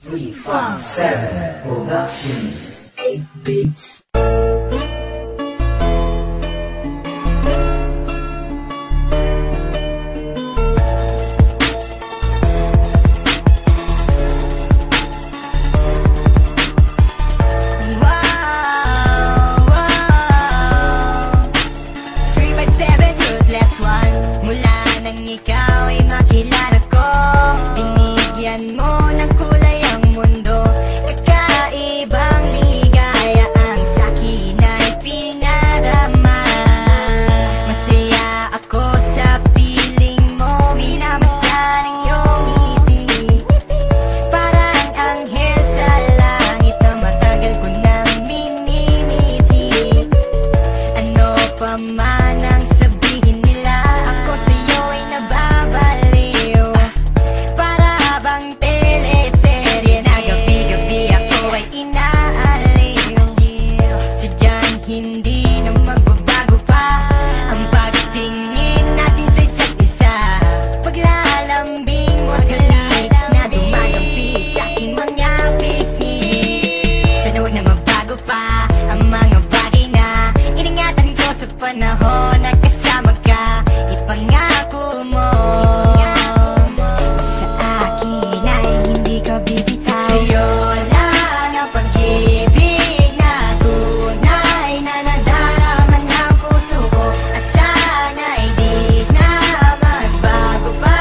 357 Productions 8 Beats. Manang sabihin nila ako sa'yo ay nababaliw. Para bang teleserye na gabi-gabi ako ay inaaliw. Sadyang hindi na magbabago pa ang pagtingin natin sa isa't isa. Paglalambing mo at halik na dumadampi sa aking mga pisngi. Sana huwag na magbago pa ang mga bagay na iningatan ko sa panahon na kasama ka. Ipangako mo sa akin ay hindi ka bibitaw. Sa'yo lang ang pag-ibig na tunay na nadarama ng puso ko. At sana'y di na magbago pa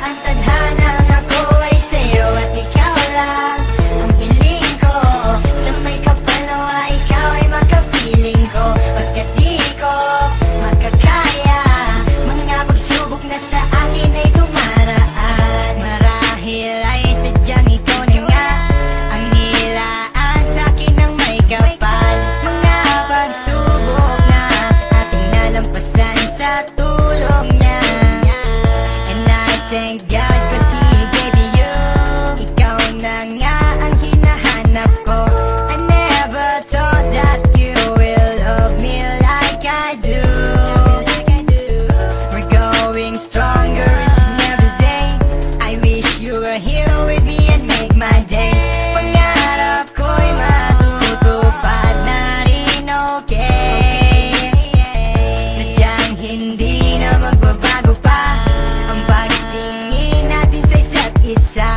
ang tadhanang ako ay sa'yo. At ikaw lang ang piling ko. Sa may kapalawa ikaw ay makapiling ko. Pagkat di ko makakaya mga pagsubok na sa akin ay dumaraan. Marahil ay sadyang ikaw na nga ang nilaan sa akin ng may kapal. Mga pagsubok na ating nalampasan sa tulong niya. And I thank God kasi baby you, ikaw na nga ang hinahanap ko. I never thought that you will love me like I do. We're going stronger each and every day. I wish you were here with me and make my day. Pangarap ko'y matutupad na rin, okay? Sadyang hindi na magbabago pa ang pagtingin natin sa isa't isa.